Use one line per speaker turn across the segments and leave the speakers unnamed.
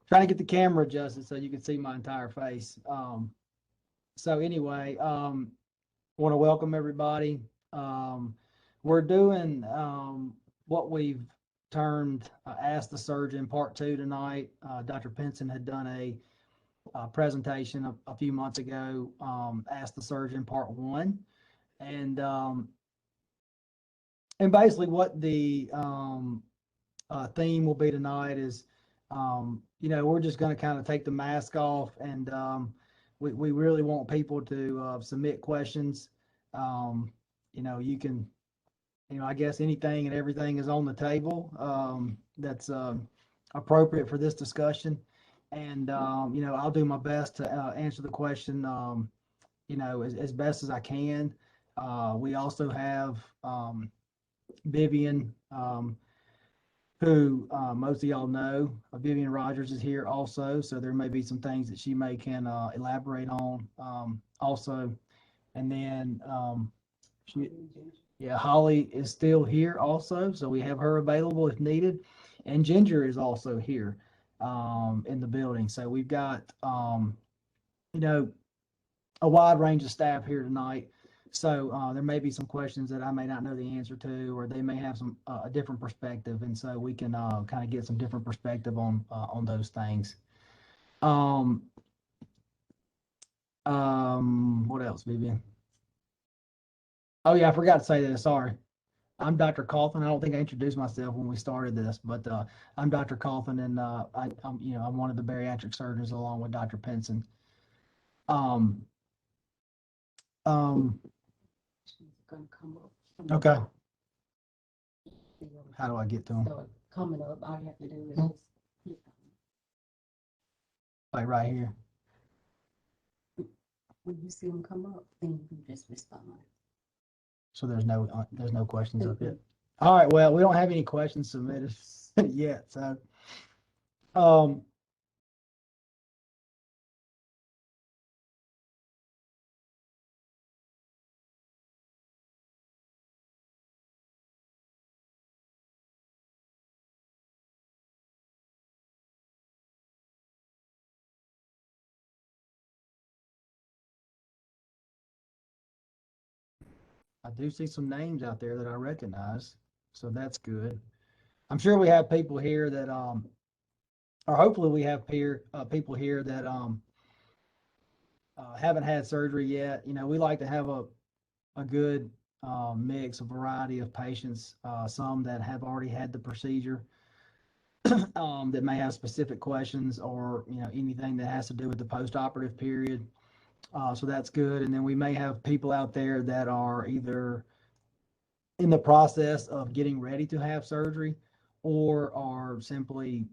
trying to get the camera adjusted so you can see my entire face. So anyway, want to welcome everybody. We're doing what we've termed Ask the Surgeon Part 2 tonight. Dr. Pinson had done a presentation a few months ago, Ask the Surgeon Part 1. And basically what the theme will be tonight is, we're just going to kind of take the mask off, and we really want people to submit questions. You can, I guess anything and everything is on the table that's appropriate for this discussion. And, I'll do my best to answer the question, as best as I can. We also have Vivian, who most of y'all know. Vivian Rogers is here also, so there may be some things that she can elaborate on also. And then Holly is still here also, so we have her available if needed. And Ginger is also here in the building. So we've got a wide range of staff here tonight. So there may be some questions that I may not know the answer to, or they may have some a different perspective, and so we can kind of get some different perspective on those things. What else, Vivian? Oh yeah, I forgot to say that. Sorry, I'm Dr. Coughlin. I don't think I introduced myself when we started this, but I'm Dr. Coughlin, and I'm one of the bariatric surgeons along with Dr. Pinson.
Gonna come up.
Okay. How do I get to them?
So coming up, all you have to do is
Hmm.
just click
Like right here.
when you see them come up, then you just respond.
So there's no questions up yet. All right. Well, we don't have any questions submitted yet. So, I do see some names out there that I recognize, so that's good. I'm sure we have people here that or hopefully we have people here that haven't had surgery yet. We like to have a good mix, a variety of patients. Some that have already had the procedure, that may have specific questions, or anything that has to do with the post-operative period. So that's good. And then we may have people out there that are either in the process of getting ready to have surgery, or are simply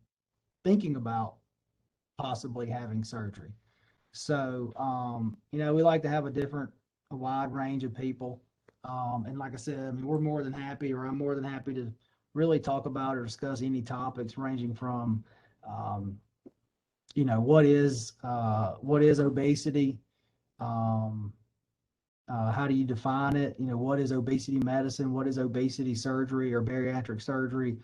thinking about possibly having surgery. So, we like to have a wide range of people. And like I said, I mean, we're more than happy, or I'm more than happy to really talk about or discuss any topics ranging from, what is obesity? How do you define it? What is obesity medicine? What is obesity surgery or bariatric surgery?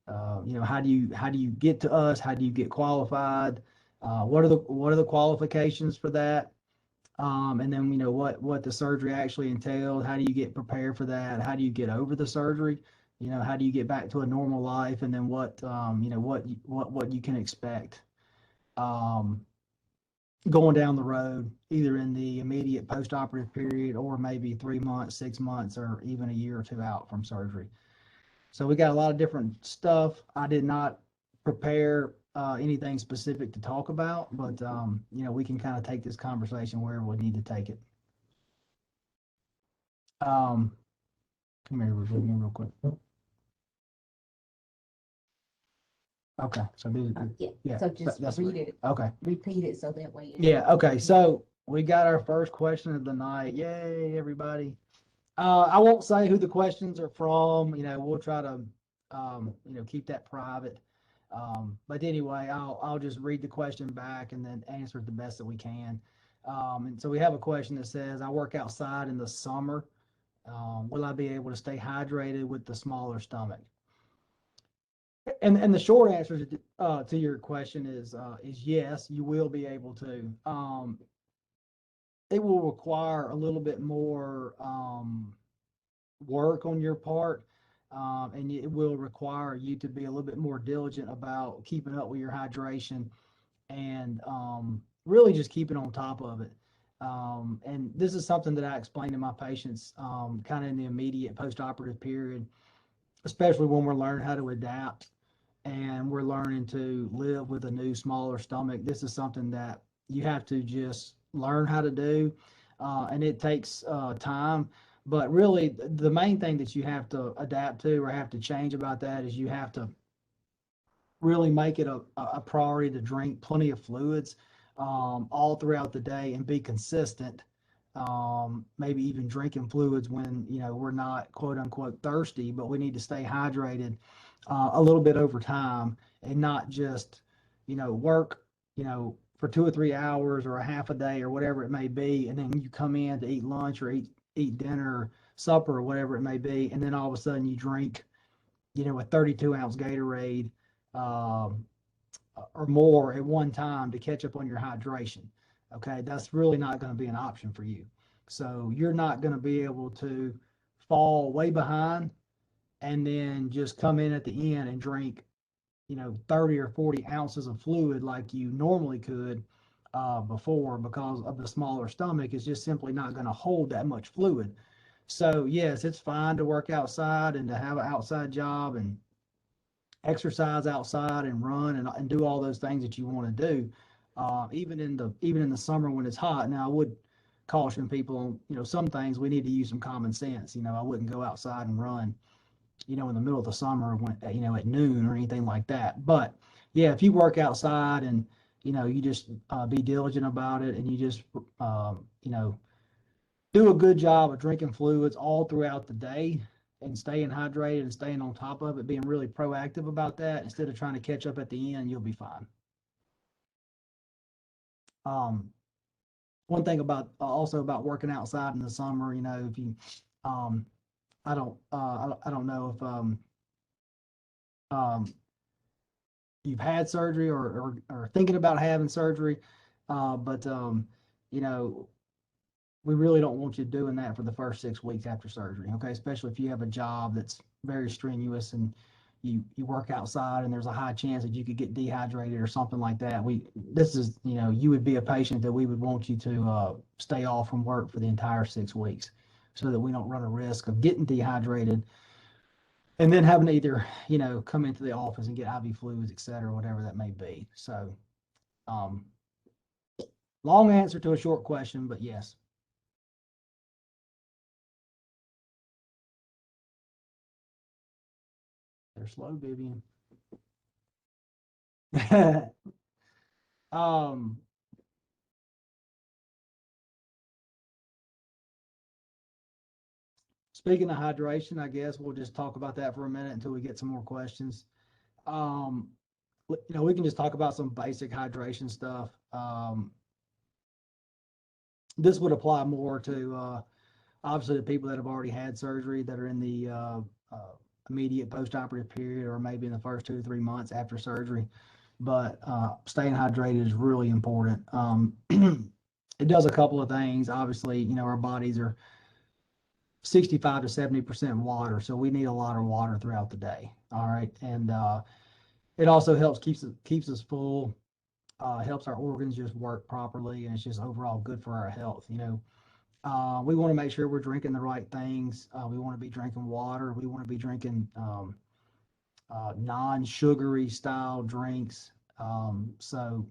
How do you get to us? How do you get qualified? What are the qualifications for that? And then what the surgery actually entailed. How do you get prepared for that? How do you get over the surgery? How do you get back to a normal life? And then what you can expect going down the road, either in the immediate post-operative period, or maybe 3 months, 6 months, or even a year or two out from surgery. So we got a lot of different stuff. I did not prepare anything specific to talk about, but we can kind of take this conversation wherever we need to take it. Come here, real quick. Okay, so
yeah. So just read it.
Okay.
Repeat it so that way.
Yeah. Okay. So we got our first question of the night. Yay, everybody! I won't say who the questions are from. We'll try to keep that private. But anyway, I'll just read the question back and then answer it the best that we can. And so we have a question that says, I work outside in the summer. Will I be able to stay hydrated with the smaller stomach? And the short answer is to your question is yes, you will be able to. It will require a little bit more work on your part, and it will require you to be a little bit more diligent about keeping up with your hydration and really just keeping on top of it. And this is something that I explain to my patients kind of in the immediate post-operative period, especially when we're learning how to adapt and we're learning to live with a new, smaller stomach. This is something that you have to just learn how to do, and it takes time. But really, the main thing that you have to adapt to or have to change about that is you have to really make it a priority to drink plenty of fluids all throughout the day and be consistent. Maybe even drinking fluids when we're not quote unquote thirsty, but we need to stay hydrated a little bit over time and not just work for 2 or 3 hours or a half a day or whatever it may be, and then you come in to eat lunch or eat dinner, or supper, or whatever it may be, and then all of a sudden you drink a 32-ounce Gatorade um, or more at one time to catch up on your hydration. Okay, that's really not going to be an option for you. So you're not going to be able to fall way behind and then just come in at the end and drink 30 or 40 ounces of fluid like you normally could before, because of the smaller stomach is just simply not going to hold that much fluid. So yes, it's fine to work outside and to have an outside job and exercise outside and run and do all those things that you want to do, even in the summer when it's hot. Now, I would caution people, some things we need to use some common sense. I wouldn't go outside and run, in the middle of the summer when, at noon or anything like that. But yeah, if you work outside and, you just be diligent about it and you just, do a good job of drinking fluids all throughout the day and staying hydrated and staying on top of it, being really proactive about that instead of trying to catch up at the end, you'll be fine. One thing about also about working outside in the summer, if you, I don't know if you've had surgery or thinking about having surgery, but we really don't want you doing that for the first 6 weeks after surgery. Okay, especially if you have a job that's very strenuous and you work outside and there's a high chance that you could get dehydrated or something like that. You would be a patient that we would want you to stay off from work for the entire 6 weeks so that we don't run a risk of getting dehydrated and then having to either, come into the office and get IV fluids, et cetera, whatever that may be. So, long answer to a short question, but yes. They're slow, Vivian. um, Speaking of hydration, I guess we'll just talk about that for a minute until we get some more questions. Um, we can just talk about some basic hydration stuff. This would apply more to obviously the people that have already had surgery that are in the immediate post-operative period or maybe in the first 2 to 3 months after surgery. But staying hydrated is really important. It does a couple of things. Obviously, our bodies are 65 to 70% water, so we need a lot of water throughout the day. All right, and it also helps keeps us full, helps our organs just work properly, and it's just overall good for our health. We want to make sure we're drinking the right things. We want to be drinking water. We want to be drinking non-sugary style drinks. So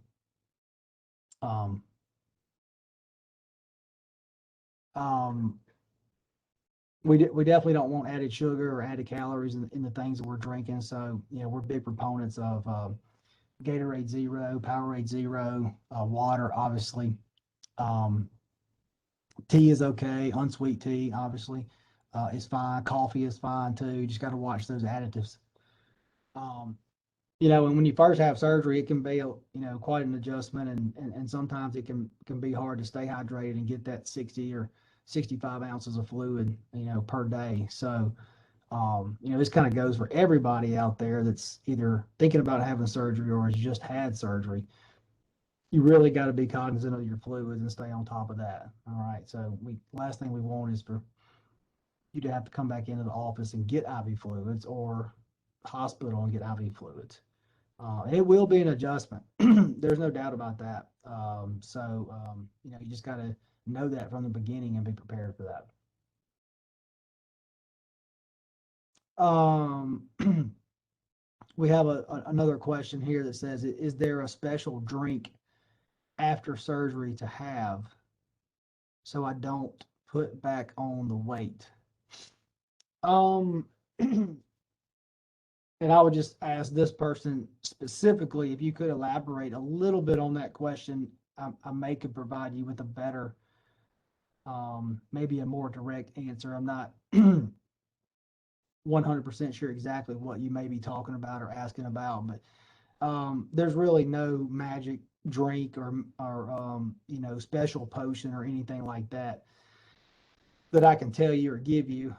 we definitely don't want added sugar or added calories in the things that we're drinking. So, we're big proponents of Gatorade Zero, Powerade Zero, water, obviously. Tea is okay. Unsweet tea, obviously, is fine. Coffee is fine too. You just got to watch those additives. And when you first have surgery, it can be, quite an adjustment, and sometimes it can be hard to stay hydrated and get that 60 or 65 ounces of fluid, per day. So This kind of goes for everybody out there that's either thinking about having surgery or has just had surgery. You really got to be cognizant of your fluids and stay on top of that. All right. So last thing we want is for you to have to come back into the office and get IV fluids or hospital and get IV fluids. It will be an adjustment. There's no doubt about that. You just got to know that from the beginning and be prepared for that. We have another question here that says, is there a special drink after surgery to have so I don't put back on the weight? And I would just ask this person specifically if you could elaborate a little bit on that question. I may could provide you with a better, maybe a more direct answer. I'm not 100% sure exactly what you may be talking about or asking about, but there's really no magic drink or special potion or anything like that I can tell you or give you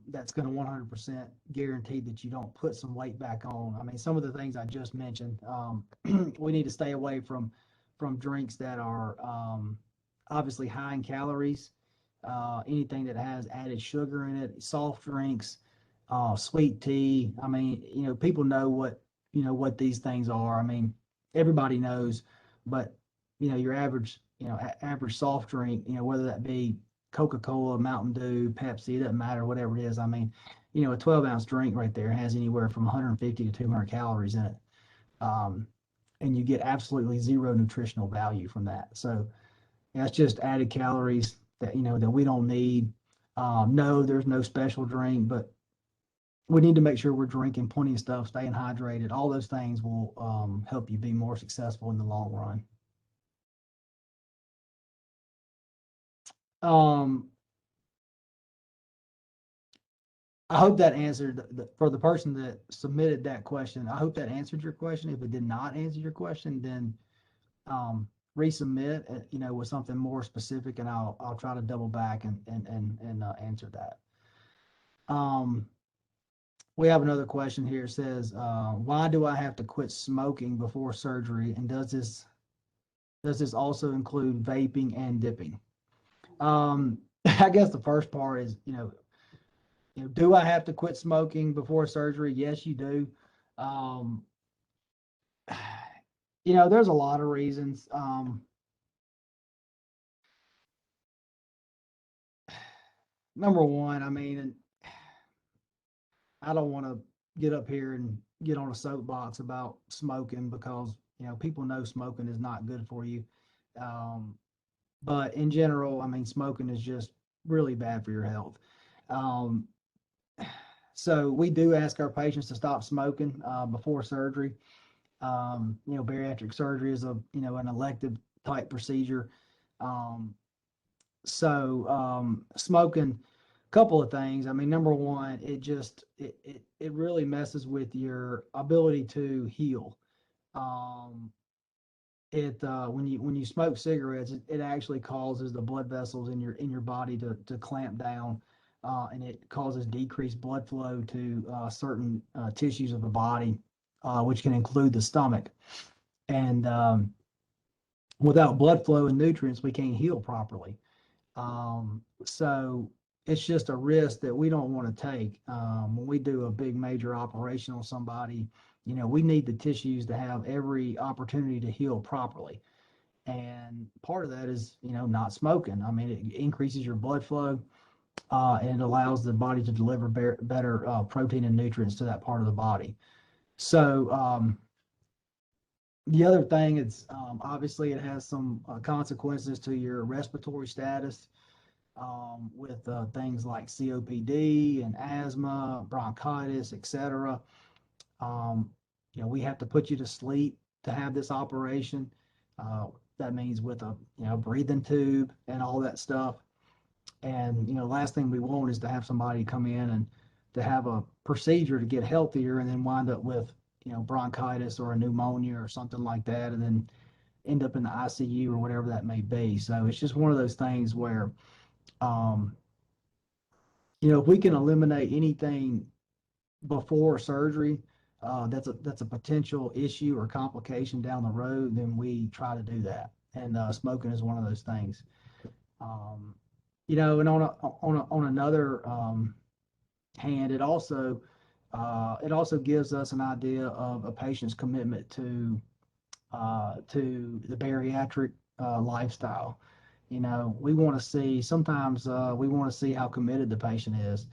that's going to 100% guarantee that you don't put some weight back on. I mean, some of the things I just mentioned, we need to stay away from drinks that are obviously high in calories, anything that has added sugar in it, soft drinks, sweet tea. I mean, people know what these things are. I mean, everybody knows, but your average soft drink, whether that be Coca-Cola, Mountain Dew, Pepsi, it doesn't matter, whatever it is. I mean, a 12-ounce drink right there has anywhere from 150 to 200 calories in it. And you get absolutely zero nutritional value from that. So that's just added calories that, that we don't need. No, there's no special drink, but we need to make sure we're drinking plenty of stuff, staying hydrated. All those things will help you be more successful in the long run. I hope that answered for the person that submitted that question. I hope that answered your question. If it did not answer your question, then resubmit, with something more specific, and I'll try to double back and answer that. We have another question here. It says, why do I have to quit smoking before surgery? And does this also include vaping and dipping? I guess the first part is, do I have to quit smoking before surgery? Yes, you do. There's a lot of reasons. Number one, I mean, I don't want to get up here and get on a soapbox about smoking because, people know smoking is not good for you. But in general, I mean, smoking is just really bad for your health. So we do ask our patients to stop smoking before surgery. Bariatric surgery is an elective type procedure. Smoking, a couple of things. I mean, number one, it really messes with your ability to heal. When you smoke cigarettes, it actually causes the blood vessels in your body to clamp down, and it causes decreased blood flow to certain tissues of the body, which can include the stomach. And without blood flow and nutrients, we can't heal properly. So it's just a risk that we don't want to take. When we do a big major operation on somebody, we need the tissues to have every opportunity to heal properly. And part of that is, not smoking. I mean, it increases your blood flow, and it allows the body to deliver better protein and nutrients to that part of the body. So the other thing is, obviously it has some consequences to your respiratory status, with things like COPD and asthma, bronchitis, etc. We have to put you to sleep to have this operation. That means with a breathing tube and all that stuff. And last thing we want is to have somebody come in and to have a procedure to get healthier and then wind up with bronchitis or a pneumonia or something like that, and then end up in the ICU or whatever that may be. So it's just one of those things where if we can eliminate anything before surgery, that's a potential issue or complication down the road, then we try to do that. And smoking is one of those things. Um, and on another hand, it also gives us an idea of a patient's commitment to the bariatric lifestyle. We want to see sometimes we want to see how committed the patient is.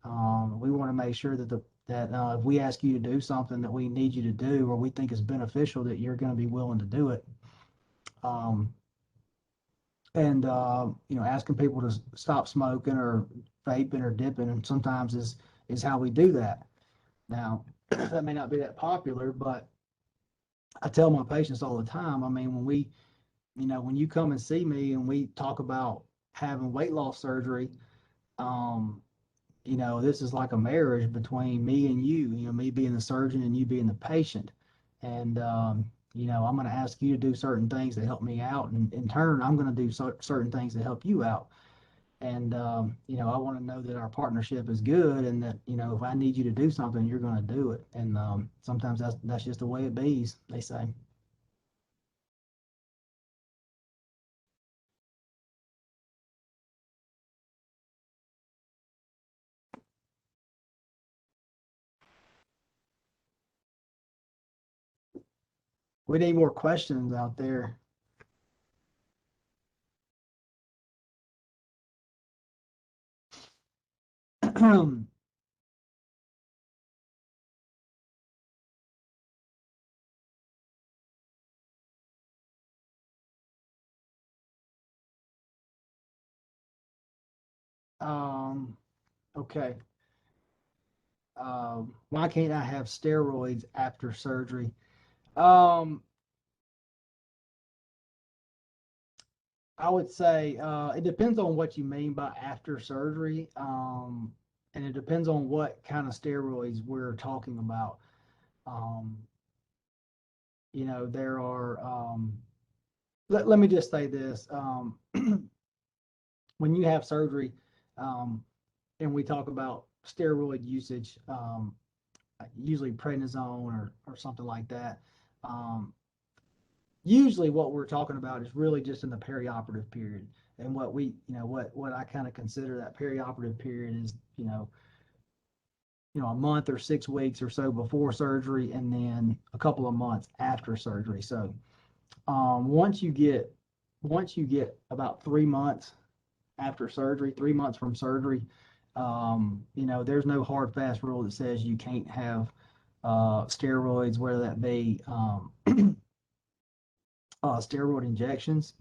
We want to make sure that if we ask you to do something that we need you to do or we think is beneficial, that you're going to be willing to do it. Um, and asking people to stop smoking or vaping or dipping, and sometimes is how we do that. Now, that may not be that popular, but I tell my patients all the time. I mean, when you come and see me and we talk about having weight loss surgery, um, this is like a marriage between me and you, me being the surgeon and you being the patient. And, I'm going to ask you to do certain things to help me out. And in turn, I'm going to do certain things to help you out. And, I want to know that our partnership is good and that, if I need you to do something, you're going to do it. And sometimes that's just the way it be, they say. We need more questions out there. um, okay. Why can't I have steroids after surgery? Um, I would say it depends on what you mean by after surgery, and it depends on what kind of steroids we're talking about. Um, there are. Let me just say this: when you have surgery, um, and we talk about steroid usage, usually prednisone or something like that. Um, Usually what we're talking about is really just in the perioperative period. And what I kind of consider that perioperative period is, a month or 6 weeks or so before surgery, and then a couple of months after surgery. So once you get about 3 months after surgery, 3 months from surgery, there's no hard fast rule that says you can't have steroids, whether that be steroid injections.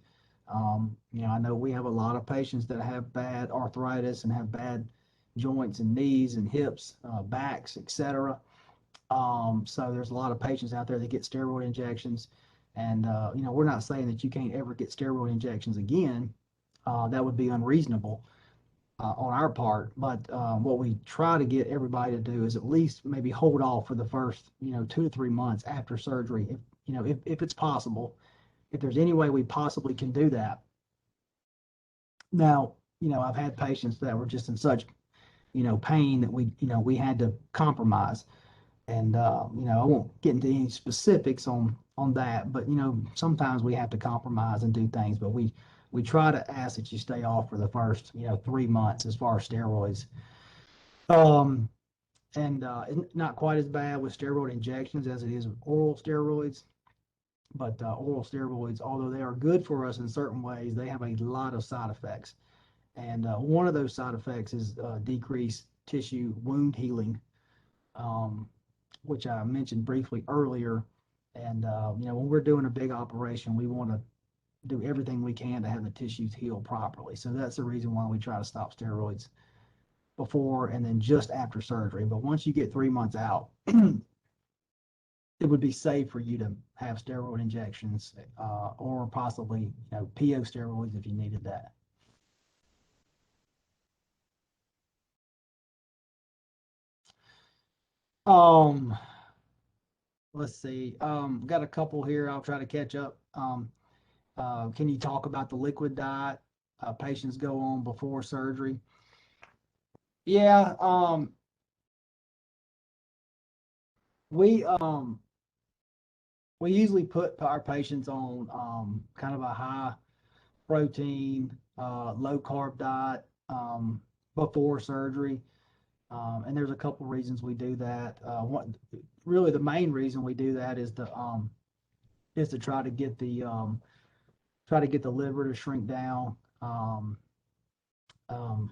I know we have a lot of patients that have bad arthritis and have bad joints and knees and hips, backs, etc. So there's a lot of patients out there that get steroid injections, and we're not saying that you can't ever get steroid injections again. That would be unreasonable on our part. But what we try to get everybody to do is at least maybe hold off for the first 2 to 3 months after surgery, if it's possible, if there's any way we possibly can do that. Now, I've had patients that were just in such, pain that we had to compromise. And, I won't get into any specifics on that, but, sometimes we have to compromise and do things, but we try to ask that you stay off for the first, 3 months as far as steroids. Um, and it's not quite as bad with steroid injections as it is with oral steroids. But oral steroids, although they are good for us in certain ways, they have a lot of side effects. And one of those side effects is decreased tissue wound healing, um, which I mentioned briefly earlier. And, when we're doing a big operation, we want to do everything we can to have the tissues heal properly. So that's the reason why we try to stop steroids before and then just after surgery. But once you get 3 months out, it would be safe for you to have steroid injections or possibly, PO steroids if you needed that. Um, let's see. Got a couple here. I'll try to catch up. Can you talk about the liquid diet patients go on before surgery? Yeah, we we usually put our patients on kind of a high protein, low carb diet before surgery. And there's a couple reasons we do that. Really the main reason we do that is to try to get the liver to shrink down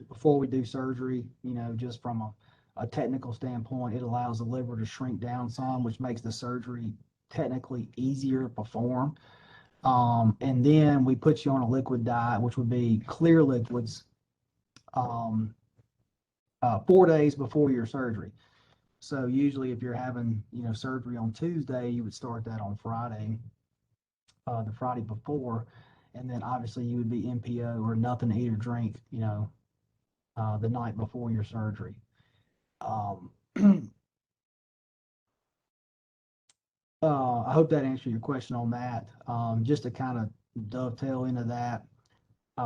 before we do surgery. You know, just from a technical standpoint, it allows the liver to shrink down some, which makes the surgery technically easier to perform. And then we put you on a liquid diet, which would be clear liquids, um, 4 days before your surgery. So usually, if you're having surgery on Tuesday, you would start that on Friday, the Friday before, and then obviously you would be NPO or nothing to eat or drink, the night before your surgery. Um, I hope that answered your question on that. Just to kind of dovetail into that,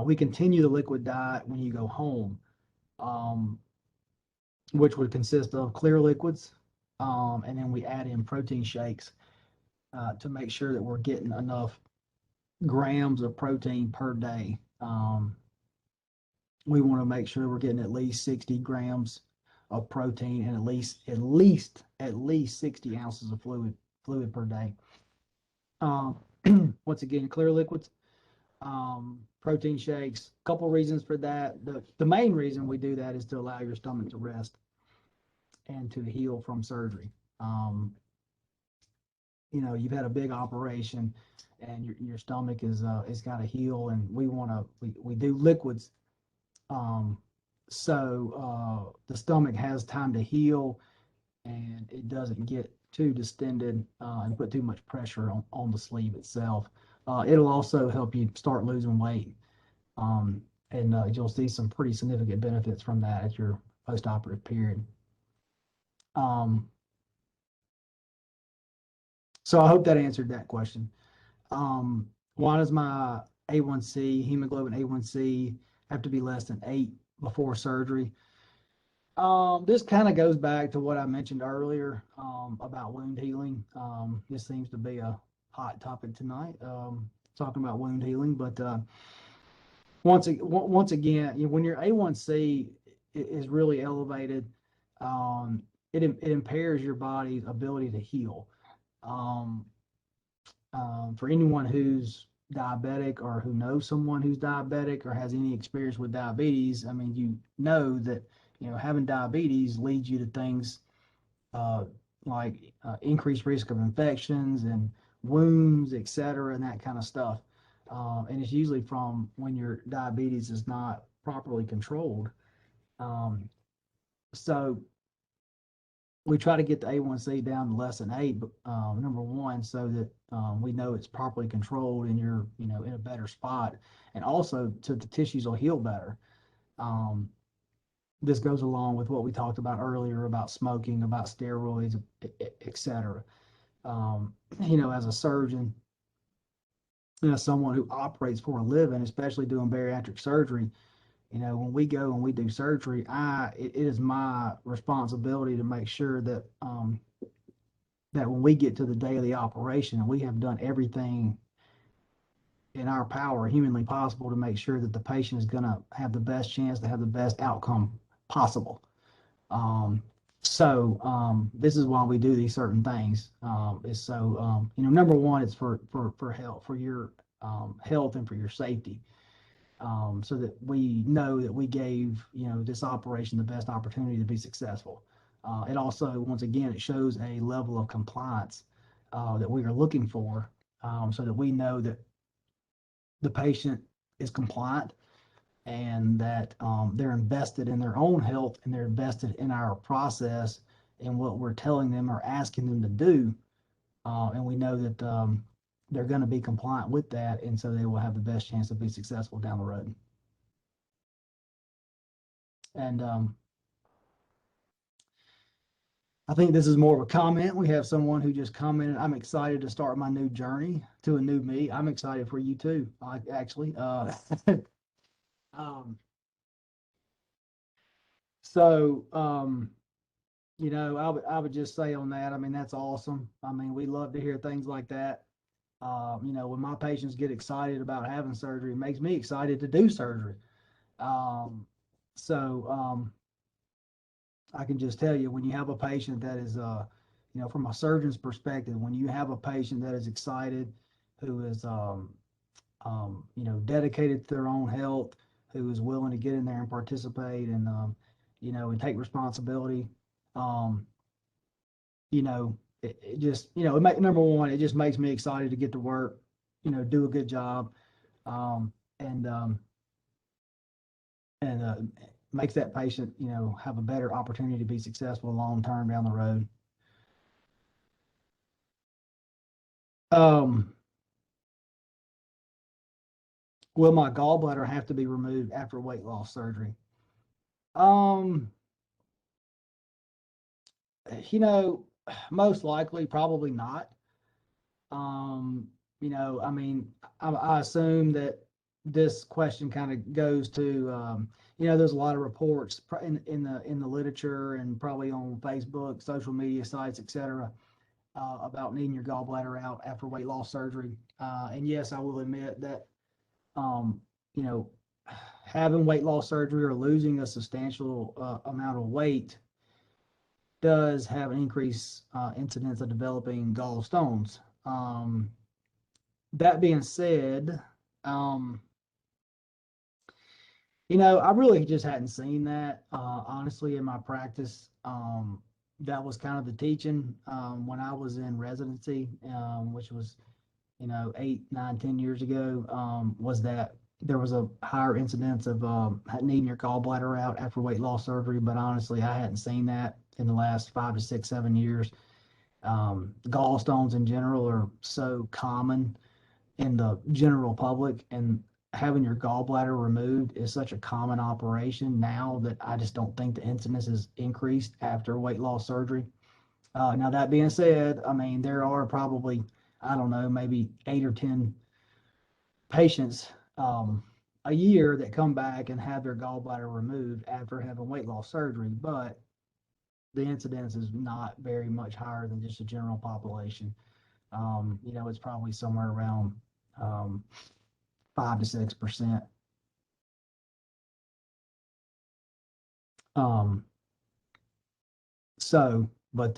we continue the liquid diet when you go home, um, which would consist of clear liquids, and then we add in protein shakes to make sure that we're getting enough grams of protein per day. We want to make sure we're getting at least 60 grams of protein and at least 60 ounces of fluid per day. Um, Once again, clear liquids, protein shakes. A couple reasons for that. The main reason we do that is to allow your stomach to rest and to heal from surgery. You've had a big operation, and your stomach is got to heal, and we do liquids, so the stomach has time to heal, and it doesn't get too distended and put too much pressure on the sleeve itself. It'll also help you start losing weight, um, and you'll see some pretty significant benefits from that at your post-operative period. Um, so I hope that answered that question. Why does my A1C, hemoglobin A1C, have to be less than 8 before surgery? This kind of goes back to what I mentioned earlier about wound healing. This seems to be a hot topic tonight, talking about wound healing. But once again, when your A1C is really elevated, it impairs your body's ability to heal. Um, for anyone who's diabetic or who knows someone who's diabetic or has any experience with diabetes, I mean, you know that having diabetes leads you to things uh, like increased risk of infections and wounds, et cetera, and that kind of stuff. And it's usually from when your diabetes is not properly controlled. Um, so we try to get the A1C down to less than 8, number one, so that we know it's properly controlled and you're, in a better spot. And also so the tissues will heal better. Um, this goes along with what we talked about earlier about smoking, about steroids, et cetera. As a surgeon, someone who operates for a living, especially doing bariatric surgery, when we go and we do surgery, it is my responsibility to make sure that that when we get to the day of the operation, and we have done everything in our power, humanly possible, to make sure that the patient is going to have the best chance to have the best outcome possible. This is why we do these certain things. Is so number one, it's for health, for your health and for your safety. So that we know that we gave this operation the best opportunity to be successful. It also, once again, it shows a level of compliance that we are looking for, so that we know that the patient is compliant and that they're invested in their own health and they're invested in our process and what we're telling them or asking them to do. And we know that they're going to be compliant with that, and so they will have the best chance to be successful down the road. And I think this is more of a comment. We have someone who just commented, I'm excited to start my new journey to a new me. I'm excited for you too, actually. Um, So, I would just say on that, I mean, that's awesome. I mean, we love to hear things like that. When my patients get excited about having surgery, it makes me excited to do surgery. Um, so I can just tell you, when you have a patient that is, from a surgeon's perspective, when you have a patient that is excited, who is, dedicated to their own health, who is willing to get in there and participate and take responsibility, um, it just, number one, it just makes me excited to get to work, do a good job, um, and, um, and makes that patient, have a better opportunity to be successful long term down the road. Um, will my gallbladder have to be removed after weight loss surgery? Um, most likely, probably not. I mean, I assume that this question kind of goes to, there's a lot of reports in the literature and probably on Facebook, social media sites, etc., about needing your gallbladder out after weight loss surgery. And yes, I will admit that, um, you know, having weight loss surgery or losing a substantial amount of weight does have an increased incidence of developing gallstones. That being said, um, I really just hadn't seen that, honestly, in my practice. That was kind of the teaching when I was in residency, which was, 8, 9, 10 years ago, was that there was a higher incidence of needing your gallbladder out after weight loss surgery. But honestly, I hadn't seen that in the last 5 to 6, 7 years. Gallstones in general are so common in the general public, and having your gallbladder removed is such a common operation now that I just don't think the incidence has increased after weight loss surgery. Now, that being said, I mean, there are probably, I don't know, maybe 8 or 10 patients a year that come back and have their gallbladder removed after having weight loss surgery, but the incidence is not very much higher than just the general population. It's probably somewhere around 5 to 6%. Um, but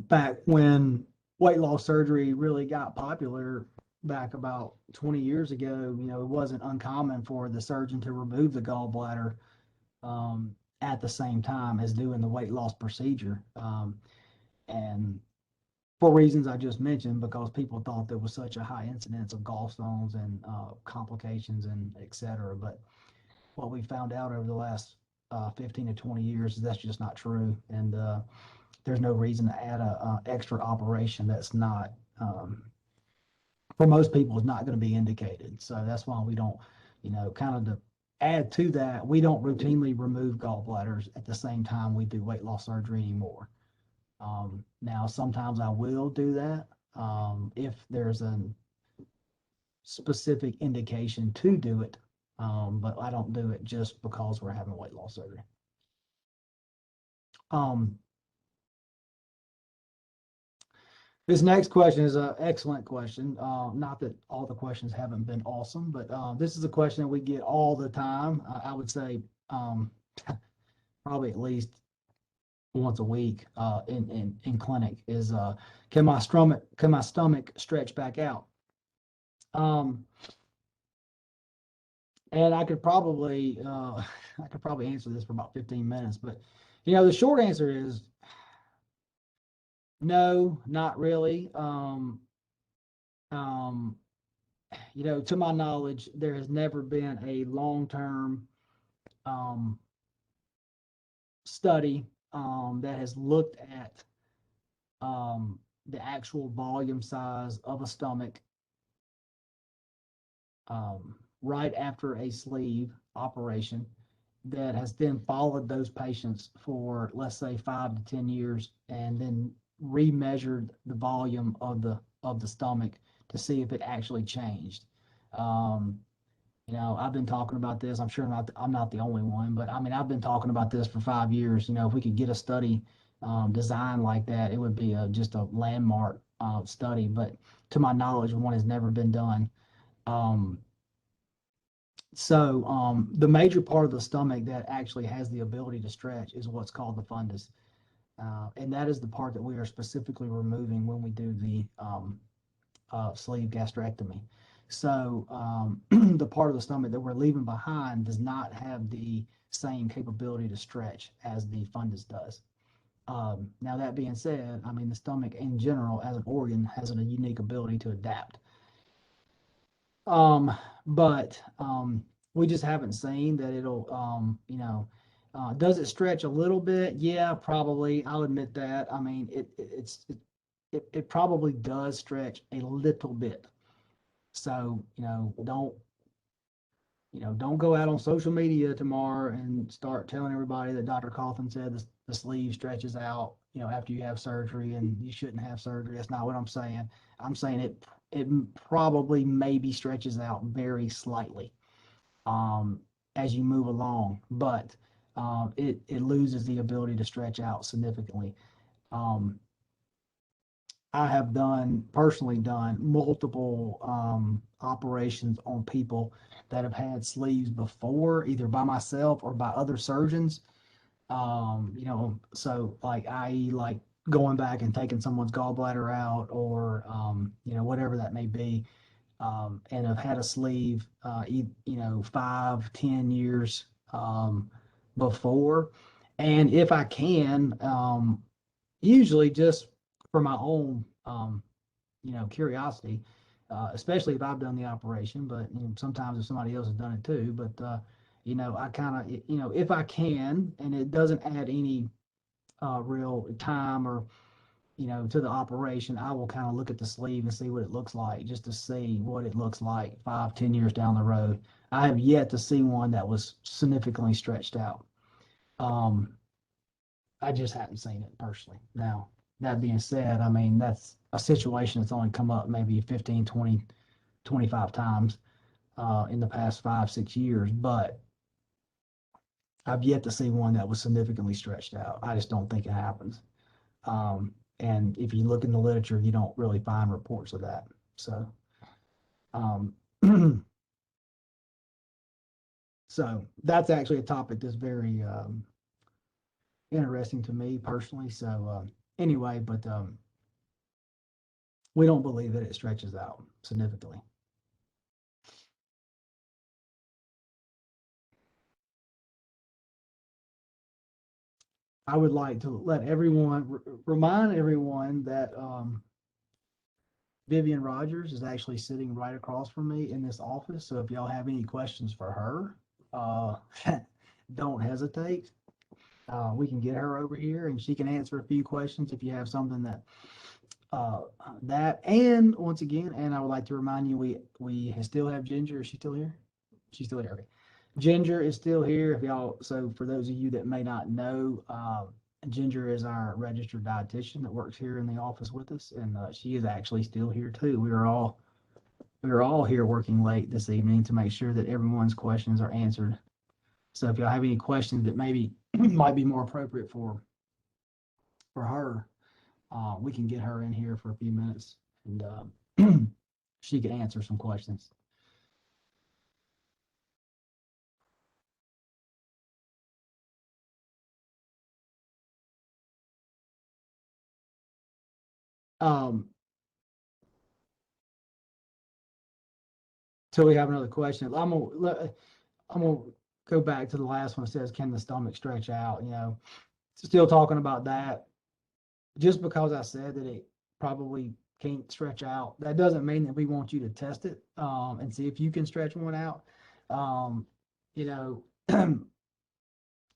back when weight loss surgery really got popular, back about 20 years ago, it wasn't uncommon for the surgeon to remove the gallbladder at the same time as doing the weight loss procedure. And for reasons I just mentioned, because people thought there was such a high incidence of gallstones and complications and et cetera. But what we found out over the last 15 to 20 years is that's just not true. And there's no reason to add a extra operation that's not, for most people, is not going to be indicated. So that's why we don't, kind of to add to that, we don't routinely remove gallbladders at the same time we do weight loss surgery anymore. Now, sometimes I will do that if there's a specific indication to do it, but I don't do it just because we're having weight loss surgery. This next question is an excellent question. Not that all the questions haven't been awesome, but this is a question that we get all the time. I would say probably at least once a week in clinic is can my stomach stretch back out? And I could probably answer this for about 15 minutes, but the short answer is no, not really. To my knowledge, there has never been a long-term study that has looked at the actual volume size of a stomach right after a sleeve operation that has then followed those patients for, let's say, 5 to 10 years, and then remeasured the volume of the stomach to see if it actually changed. I've been talking about this. I'm sure I'm not the only one, but I mean, I've been talking about this for 5 years. If we could get a study designed like that, it would be just a landmark study. But to my knowledge, one has never been done. Um, the major part of the stomach that actually has the ability to stretch is what's called the fundus. And that is the part that we are specifically removing when we do the sleeve gastrectomy. So the part of the stomach that we're leaving behind does not have the same capability to stretch as the fundus does. Now, that being said, I mean, the stomach in general as an organ has a unique ability to adapt. But we just haven't seen that it'll, does it stretch a little bit? Yeah, probably. I'll admit that. I mean, it probably does stretch a little bit. So, don't go out on social media tomorrow and start telling everybody that Dr. Coughlin said the sleeve stretches out, after you have surgery and you shouldn't have surgery. That's not what I'm saying. I'm saying it probably maybe stretches out very slightly as you move along, but it loses the ability to stretch out significantly. I have personally done multiple operations on people that have had sleeves before, either by myself or by other surgeons. So like, i.e., like going back and taking someone's gallbladder out, or whatever that may be, and have had a sleeve, 5, 10 years before. And if I can, usually just for my own, curiosity, especially if I've done the operation, but sometimes if somebody else has done it too. But I kind of, if I can, and it doesn't add any real time or to the operation, I will kind of look at the sleeve and see what it looks like, just to see what it looks like 5, 10 years down the road. I have yet to see one that was significantly stretched out. I just hadn't seen it personally. Now, that being said, I mean, that's a situation that's only come up maybe 15, 20, 25 times in the past 5, 6 years, but I've yet to see one that was significantly stretched out. I just don't think it happens. And if you look in the literature, you don't really find reports of that. So, so that's actually a topic that's very interesting to me personally. So anyway, but we don't believe that it stretches out significantly. I would like to remind everyone that Vivian Rogers is actually sitting right across from me in this office. So if y'all have any questions for her, don't hesitate. We can get her over here and she can answer a few questions if you have something and once again, and I would like to remind you, we still have Ginger. Is she still here? She's still here. Okay. Ginger is still here. So for those of you that may not know, Ginger is our registered dietitian that works here in the office with us, and she is actually still here too. We were all here working late this evening to make sure that everyone's questions are answered. So if y'all have any questions that maybe might be more appropriate for her, we can get her in here for a few minutes, and she can answer some questions. So we have another question. I'm gonna go back to the last one. It says, "Can the stomach stretch out?" Still talking about that. Just because I said that it probably can't stretch out, that doesn't mean that we want you to test it and see if you can stretch one out.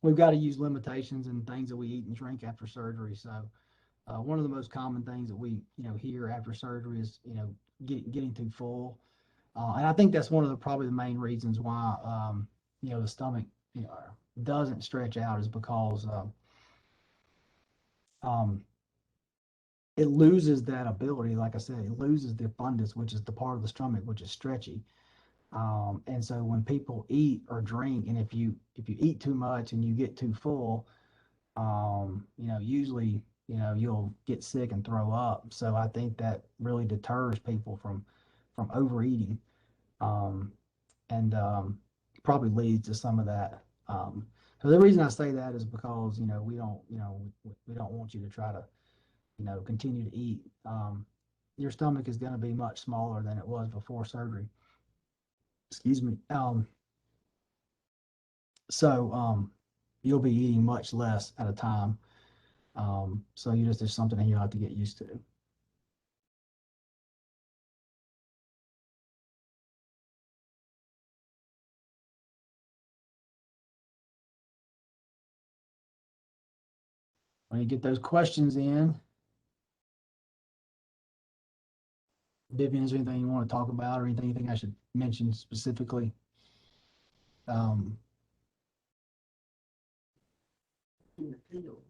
We've got to use limitations and things that we eat and drink after surgery. So one of the most common things that we hear after surgery is getting too full, and I think that's one of probably the main reasons why the stomach doesn't stretch out, is because it loses that ability. Like I said, it loses the fundus, which is the part of the stomach which is stretchy. And so when people eat or drink, and if you eat too much and you get too full, usually, you'll get sick and throw up. So I think that really deters people from overeating, um, and probably leads to some of that. So the reason I say that is because we don't want you to try to continue to eat. Your stomach is going to be much smaller than it was before surgery. Excuse me. So you'll be eating much less at a time. So there's something that you have to get used to. When you get those questions in, Vivian, is there anything you want to talk about or anything you think I should mention specifically? Um,
In the field.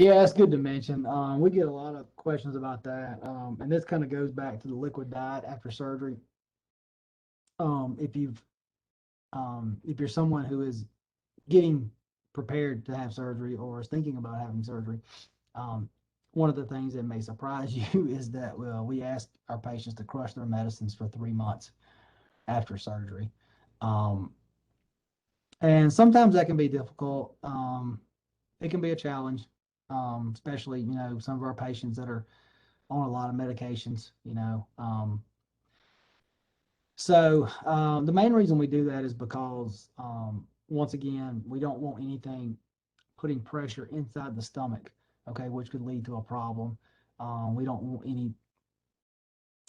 yeah, it's good to mention. We get a lot of questions about that. And this kind of goes back to the liquid diet after surgery. If you're someone who is getting prepared to have surgery or is thinking about having surgery, um, one of the things that may surprise you is that we ask our patients to crush their medicines for 3 months after surgery. Um, and sometimes that can be difficult. It can be a challenge, especially, some of our patients that are on a lot of medications, the main reason we do that is because, once again, we don't want anything putting pressure inside the stomach, okay, which could lead to a problem. We don't want any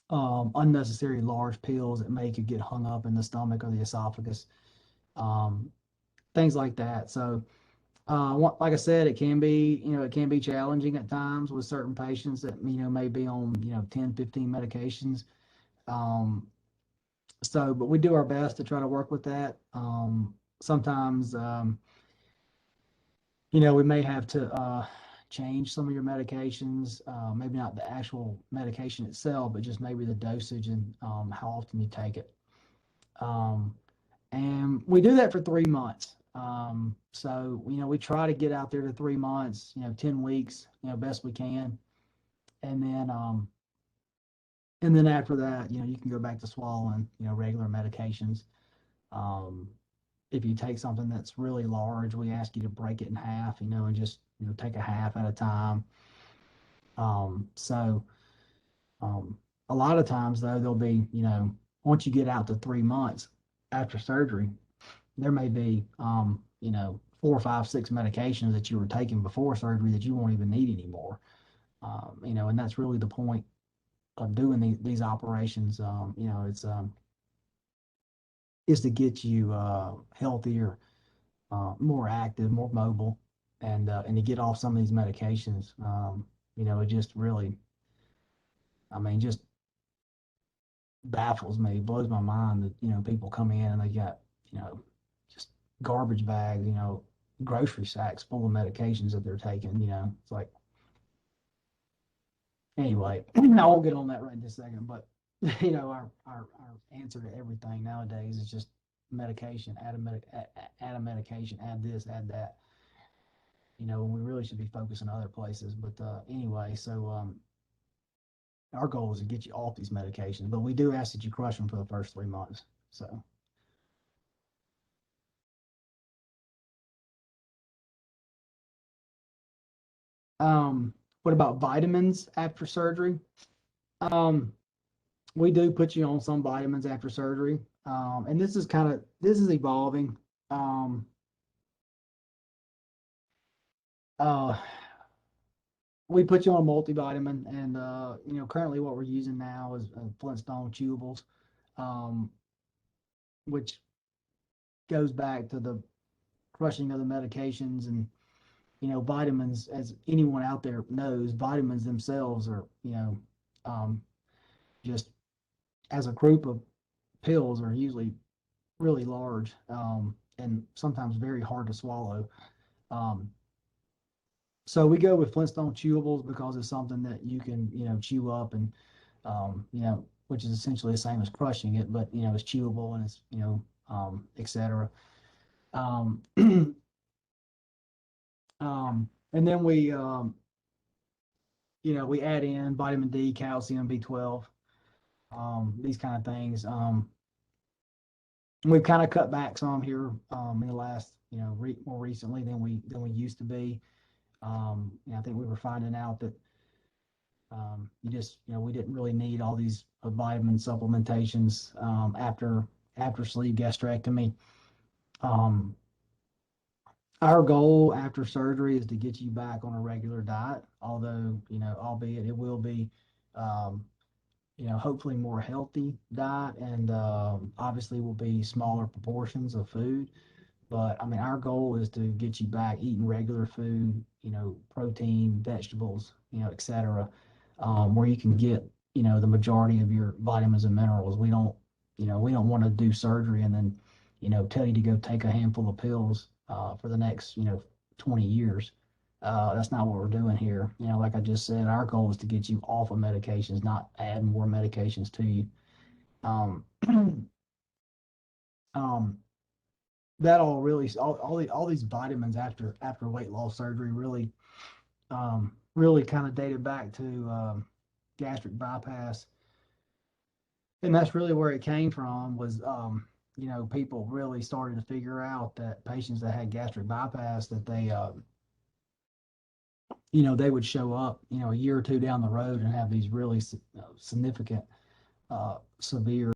unnecessary large pills that could get hung up in the stomach or the esophagus, um, things like that. So, like I said, it can be challenging at times with certain patients that, may be on, 10, 15 medications. Um, but we do our best to try to work with that. Sometimes, we may have to change some of your medications, maybe not the actual medication itself, but just maybe the dosage and how often you take it. Um, and we do that for 3 months. So, we try to get out there to 3 months, 10 weeks, best we can. And then after that, you can go back to swallowing, regular medications. Um, if you take something that's really large, we ask you to break it in half, and just, take a half at a time. So um, a lot of times, though, there'll be, once you get out to 3 months after surgery, there may be, 4, 5, 6 medications that you were taking before surgery that you won't even need anymore. And that's really the point of doing these operations. Is to get you healthier, more active, more mobile, and to get off some of these medications. It just really, just baffles me, blows my mind that people come in and they got just garbage bags, grocery sacks full of medications that they're taking. It's like, anyway, I won't get on that right this second, but our answer to everything nowadays is just medication, add a medication, add this, add that. When we really should be focusing on other places. But anyway, so our goal is to get you off these medications, but we do ask that you crush them for the first 3 months. So, what about vitamins after surgery? Um, we do put you on some vitamins after surgery, and this is evolving. Um, uh, we put you on a multivitamin, and currently what we're using now is Flintstone chewables, um, which goes back to the crushing of the medications. And vitamins, as anyone out there knows, vitamins themselves are, um, just as a group of pills are usually really large, and sometimes very hard to swallow. Um, so we go with Flintstone chewables because it's something that you can, chew up and, which is essentially the same as crushing it, but it's chewable and it's etc. Um, and then we add in vitamin D, calcium, B12, these kind of things. We've kind of cut back some here in the last, more recently than we used to be. I think we were finding out that we didn't really need all these vitamin supplementations after sleeve gastrectomy. Um, our goal after surgery is to get you back on a regular diet, although, albeit it will be, hopefully more healthy diet, and obviously will be smaller proportions of food. But I mean, our goal is to get you back eating regular food, protein, vegetables, etc., where you can get, the majority of your vitamins and minerals. We don't want to do surgery and then, tell you to go take a handful of pills for the next, 20 years. That's not what we're doing here. Like I just said, our goal is to get you off of medications, not add more medications to you. Um, um, that all really all these vitamins after weight loss surgery really kind of dated back to gastric bypass, and that's really where it came from. Was people really started to figure out that patients that had gastric bypass, that they would show up a year or two down the road and have these really significant severe